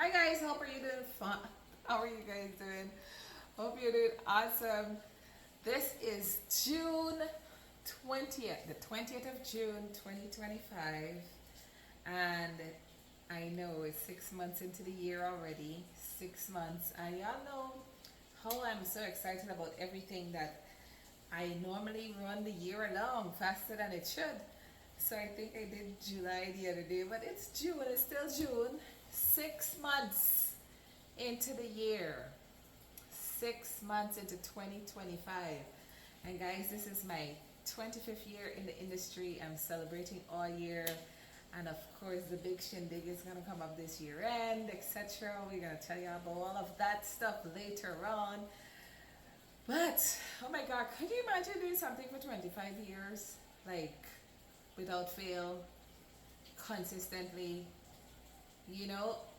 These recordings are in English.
Hi guys, hope are you doing fun? How are you guys doing? Hope you're doing awesome. This is June 20th, the 20th of June 2025. And I know it's 6 months into the year already. 6 months. And y'all know how I'm so excited about everything that I normally run the year along faster than it should. So I think I did July the other day, but it's June, it's still June. 6 months into the year. 6 months into 2025. And guys, this is my 25th year in the industry. I'm celebrating all year. And of course, the big shindig is going to come up this year end, etc. We're going to tell you about all of that stuff later on. But, oh my God, could you imagine doing something for 25 years? Like, without fail, consistently,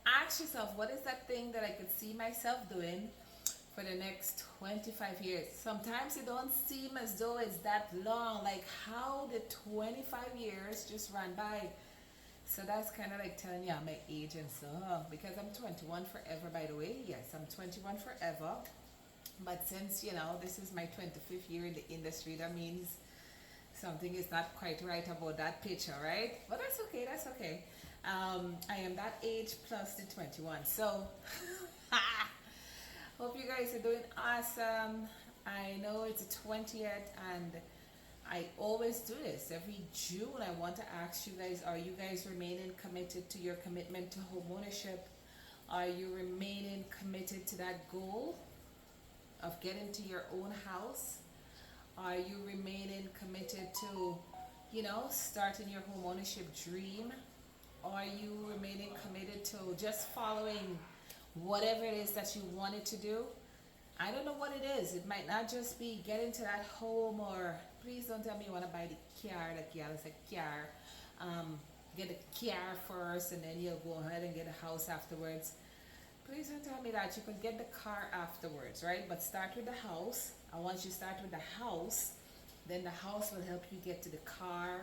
ask yourself, what is that thing that I could see myself doing for the next 25 years? Sometimes it don't seem as though it's that long. Like, how did 25 years just run by? So that's kind of like telling you my age and stuff. Because I'm 21 forever, by the way. Yes, I'm 21 forever. But since, this is my 25th year in the industry, that means something is not quite right about that picture, right? But that's okay, that's okay. I am that age plus the 21. So, hope you guys are doing awesome. I know it's the 20th, and I always do this. Every June, I want to ask you guys, are you guys remaining committed to your commitment to home ownership? Are you remaining committed to that goal of getting to your own house? Are you remaining committed to, starting your home ownership dream? Are you remaining committed to just following whatever it is that you wanted to do? I don't know what it is. It might not just be getting to that home, or please don't tell me you want to buy the car. Like, yeah, it's a car. Get a car first, and then you'll go ahead and get a house afterwards. Please don't tell me that. You can get the car afterwards, right? But start with the house. And once you start with the house, then the house will help you get to the car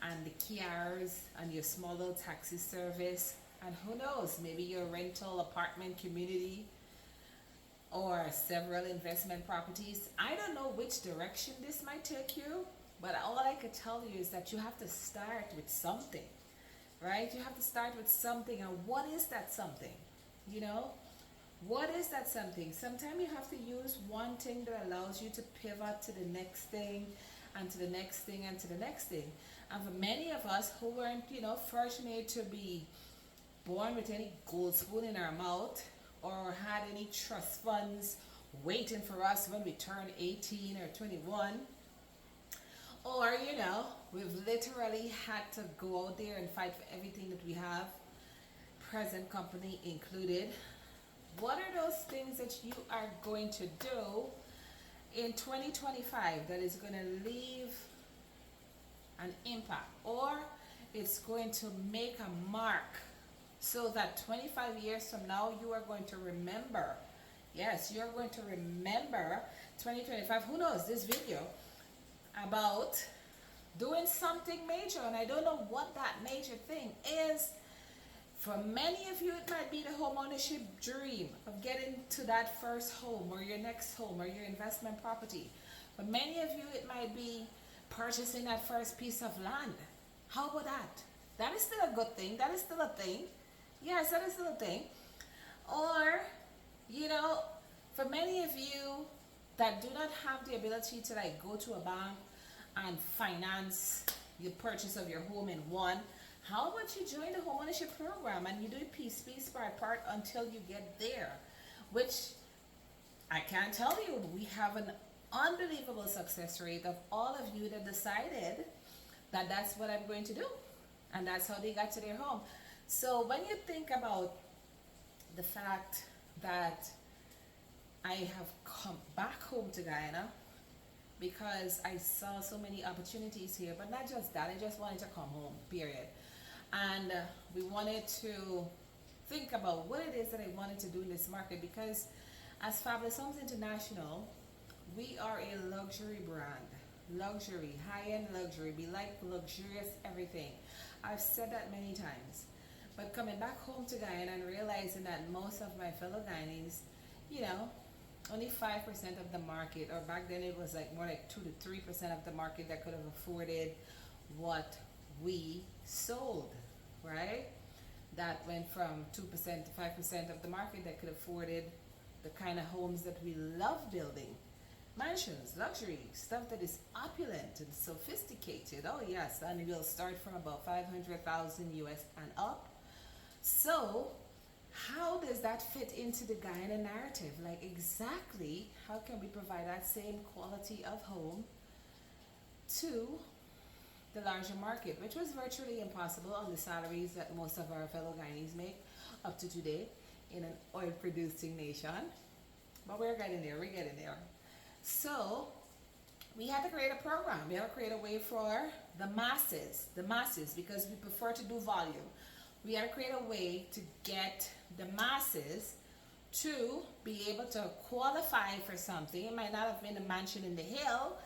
and the cars and your small little taxi service. And who knows, maybe your rental apartment community or several investment properties. I don't know which direction this might take you, but all I could tell you is that you have to start with something, right? You have to start with something. And what is that something? What is that something? Sometimes you have to use one thing that allows you to pivot to the next thing, and to the next thing, and to the next thing. And for many of us who weren't, fortunate to be born with any gold spoon in our mouth, or had any trust funds waiting for us when we turn 18 or 21, or, we've literally had to go out there and fight for everything that we have, present company included. What are those things that you are going to do in 2025 that is going to leave an impact, or it's going to make a mark, so that 25 years from now you are going to remember? Yes, you're going to remember 2025. Who knows, this video about doing something major, and I don't know what that major thing is. For many of you, it might be the home ownership dream of getting to that first home, or your next home, or your investment property. For many of you, it might be purchasing that first piece of land. How about that? That is still a good thing. That is still a thing. Yes, that is still a thing. Or, for many of you that do not have the ability to go to a bank and finance the purchase of your home in one, how about you join the home ownership program and you do piece by part until you get there? Which I can't tell you, we have an unbelievable success rate of all of you that decided that that's what I'm going to do. And that's how they got to their home. So when you think about the fact that I have come back home to Guyana because I saw so many opportunities here, but not just that, I just wanted to come home, period. And we wanted to think about what it is that I wanted to do in this market, because as Fabulous Homes International, we are a luxury brand. Luxury, high-end luxury. We like luxurious everything. I've said that many times. But coming back home to Guyana and realizing that most of my fellow Guyanese, you know, only 5% of the market, or back then it was like more like 2 to 3% of the market that could have afforded what we sold, right? That went from 2% to 5% of the market that could afforded the kind of homes that we love building. Mansions, luxury, stuff that is opulent and sophisticated. Oh yes, and we'll start from about 500,000 US and up. So how does that fit into the Guyana narrative? Like exactly how can we provide that same quality of home to the larger market, which was virtually impossible on the salaries that most of our fellow Guyanese make up to today in an oil producing nation. But we're getting there, So we had to create a program. We had to create a way for the masses, because we prefer to do volume. We had to create a way to get the masses to be able to qualify for something. It might not have been a mansion in the hill,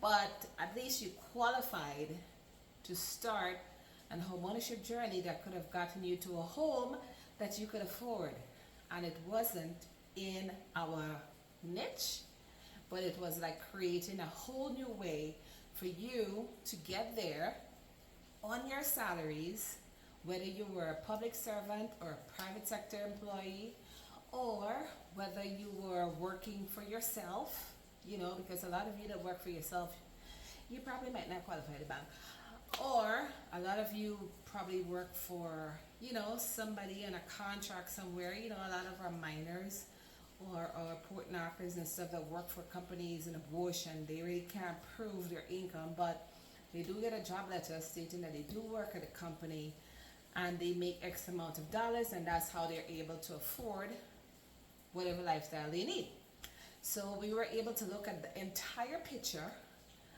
but at least you qualified to start a home ownership journey that could have gotten you to a home that you could afford. And it wasn't in our niche, but it was like creating a whole new way for you to get there on your salaries, whether you were a public servant or a private sector employee, or whether you were working for yourself, you know, because a lot of you that work for yourself, you probably might not qualify the bank. Or a lot of you probably work for, you know, somebody in a contract somewhere. You know, a lot of our miners or port knockers and stuff that work for companies in abortion, they really can't prove their income, but they do get a job letter stating that they do work at a company and they make X amount of dollars, and that's how they're able to afford whatever lifestyle they need. So we were able to look at the entire picture,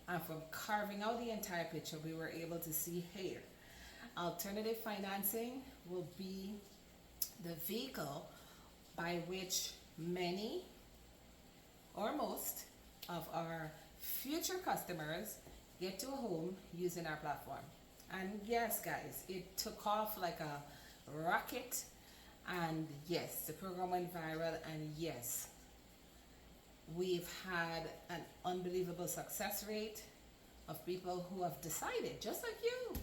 and from carving out the entire picture, we were able to see here, alternative financing will be the vehicle by which many or most of our future customers get to a home using our platform. And yes, guys, it took off like a rocket, and yes, the program went viral, and yes, we've had an unbelievable success rate of people who have decided, just like you,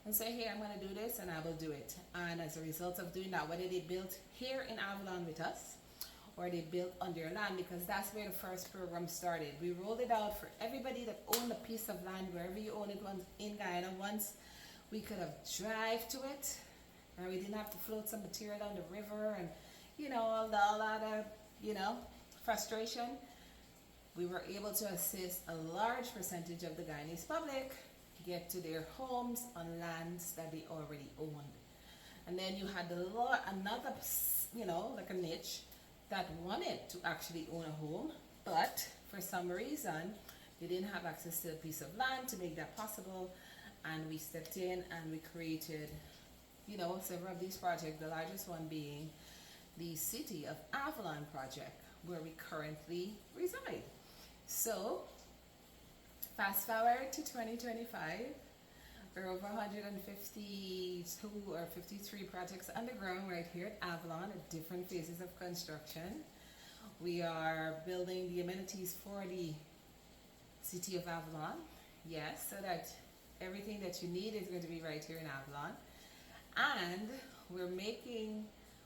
and say, hey, I'm going to do this, and I will do it. And as a result of doing that, whether they built here in Avalon with us, or they built on their land, because that's where the first program started. We rolled it out for everybody that owned a piece of land, wherever you own it in Guyana. Once we could have drive to it, and we didn't have to float some material down the river, and you know, all that you know, frustration. We were able to assist a large percentage of the Guyanese public get to their homes on lands that they already owned. And then you had another, you know, like a niche that wanted to actually own a home, but for some reason they didn't have access to a piece of land to make that possible. And we stepped in and we created, you know, several of these projects, the largest one being the City of Avalon project, where we currently reside. So fast forward to 2025, we're over 152 or 53 projects underground right here at Avalon at different phases of construction. We are building the amenities for the City of Avalon, yes, so that everything that you need is going to be right here in Avalon. And we're making,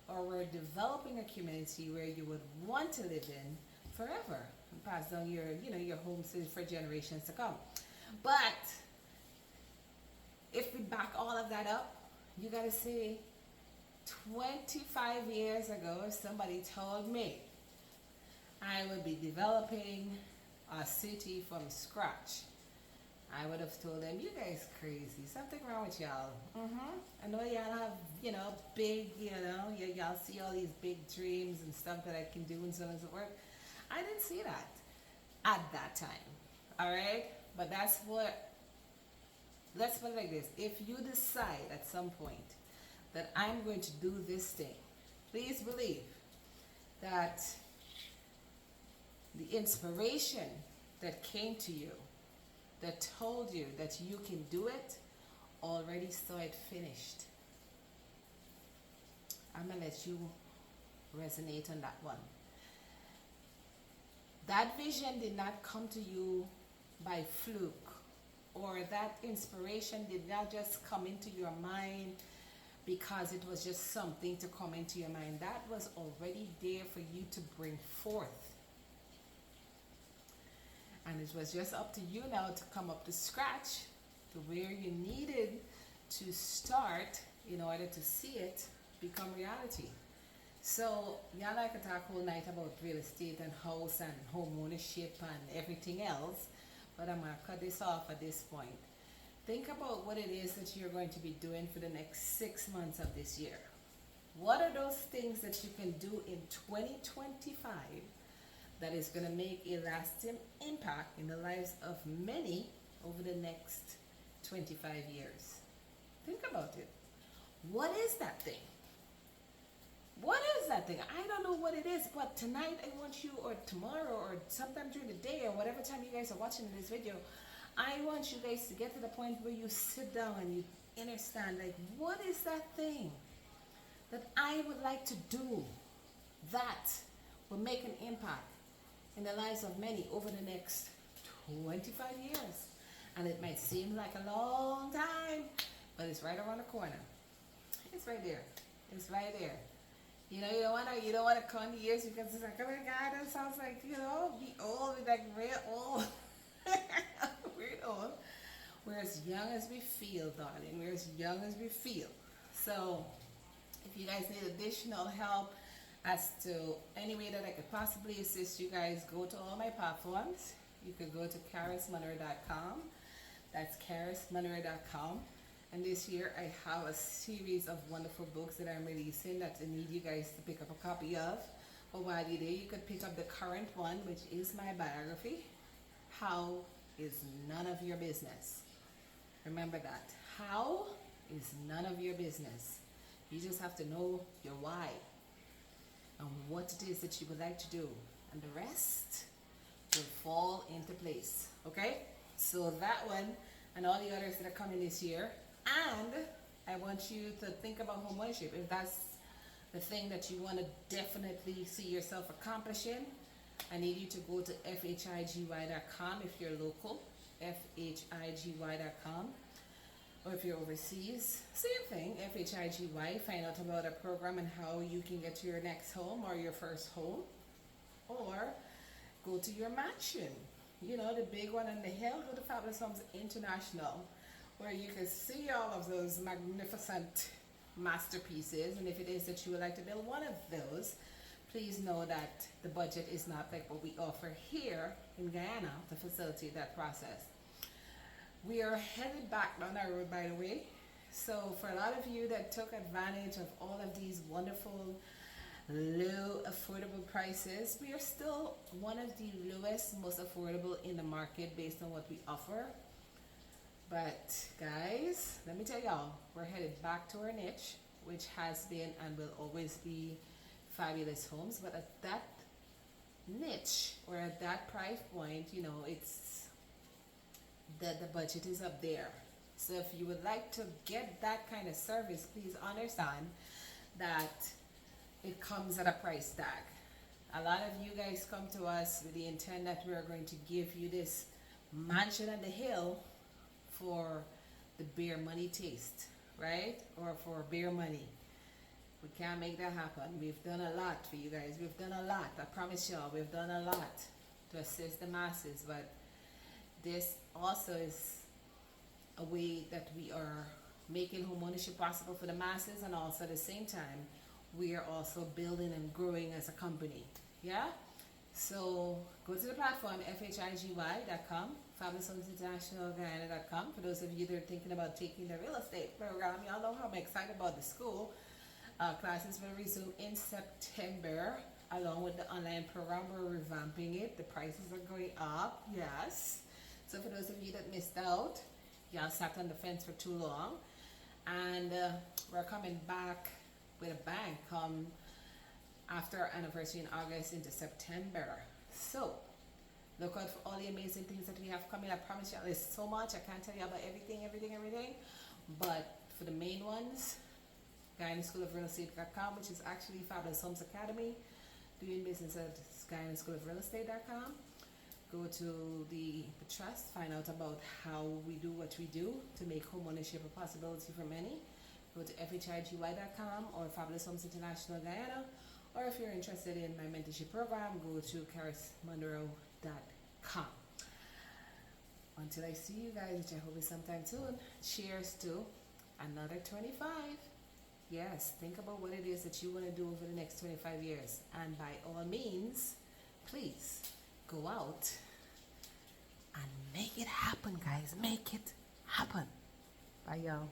or we're developing a community where you would want to live in forever and pass down your, you know, your home for generations to come. But if we back all of that up, you gotta say 25 years ago, if somebody told me I would be developing a city from scratch, I would have told them, you guys crazy, something wrong with y'all. I know y'all have, you know, big, you know, y'all see all these big dreams and stuff that I can do and so on and so forth. I didn't see that at that time, all right? But that's what, let's put it like this. If you decide at some point that I'm going to do this thing, please believe that the inspiration that came to you, that told you that you can do it, already saw it finished. I'm gonna let you resonate on that one. That vision did not come to you by fluke, or that inspiration did not just come into your mind because it was just something to come into your mind. That was already there for you to bring forth. And it was just up to you now to come up to scratch to where you needed to start in order to see it become reality. So, y'all like to talk all night about real estate and house and home ownership and everything else, but I'm going to cut this off at this point. Think about what it is that you're going to be doing for the next 6 months of this year. What are those things that you can do in 2025 that is going to make a lasting impact in the lives of many over the next 25 years? Think about it. What is that thing? What is that thing? I don't know what it is, but tonight I want you, or tomorrow, or sometime during the day, or whatever time you guys are watching this video, I want you guys to get to the point where you sit down and you understand, like, what is that thing that I would like to do that will make an impact in the lives of many over the next 25 years? And it might seem like a long time, but it's right around the corner. It's right there. It's right there. You know, you don't want to count the years because it's like, oh my God, that sounds like, you know, be old, like real old. We're old. We're as young as we feel, darling. We're as young as we feel. So, if you guys need additional help as to any way that I could possibly assist you guys, go to all my platforms. You could go to carismunner.com. That's carismunner.com. And this year I have a series of wonderful books that I'm releasing that I need you guys to pick up a copy of. But while you're there, you could pick up the current one, which is my biography, How is None of Your Business. Remember that. How is none of your business. You just have to know your why and what it is that you would like to do. And the rest will fall into place. Okay? So that one and all the others that are coming this year. And I want you to think about home ownership. If that's the thing that you want to definitely see yourself accomplishing, I need you to go to fhigy.com if you're local, fhigy.com. Or if you're overseas, same thing, FHIGY, find out about a program and how you can get to your next home or your first home. Or go to your mansion, you know, the big one on the hill. Go to Fabulous Homes International, where you can see all of those magnificent masterpieces. And if it is that you would like to build one of those, please know that the budget is not like what we offer here in Guyana to facilitate that process. We are headed back down our road, by the way. So for a lot of you that took advantage of all of these wonderful, low, affordable prices, we are still one of the lowest, most affordable in the market based on what we offer. But guys, let me tell y'all, we're headed back to our niche, which has been and will always be fabulous homes. But at that niche or at that price point, you know, it's that the budget is up there. So if you would like to get that kind of service, please understand that it comes at a price tag. A lot of you guys come to us with the intent that we are going to give you this mansion on the hill for the bare money taste, right? Or for bare money. We can't make that happen. We've done a lot for you guys. We've done a lot. I promise y'all, we've done a lot to assist the masses. But this also is a way that we are making home ownership possible for the masses, and also at the same time, we are also building and growing as a company. Yeah? So go to the platform, fhigy.com, fabuloushomeinternationalguyana.com. For those of you that are thinking about taking the real estate program, y'all know how I'm excited about the school. Classes will resume in September, along with the online program. We're revamping it. The prices are going up, yes. So for those of you that missed out, y'all sat on the fence for too long. And we're coming back with a bang come after our anniversary in August into September. So look out for all the amazing things that we have coming. I promise you, there's so much. I can't tell you about everything. But for the main ones, GuyandSchoolofRealEstate.com, which is actually Fabulous Homes Academy, doing business at GuyandSchoolofRealEstate.com. Go to the trust, find out about how we do what we do to make home ownership a possibility for many. Go to FHIGY.com or Fabulous Homes International Guyana, or if you're interested in my mentorship program, go to CarisMonroe.com. Until I see you guys, which I hope is sometime soon, cheers to another 25. Yes, think about what it is that you want to do over the next 25 years. And by all means, please go out and make it happen, guys. Make it happen. Bye, y'all.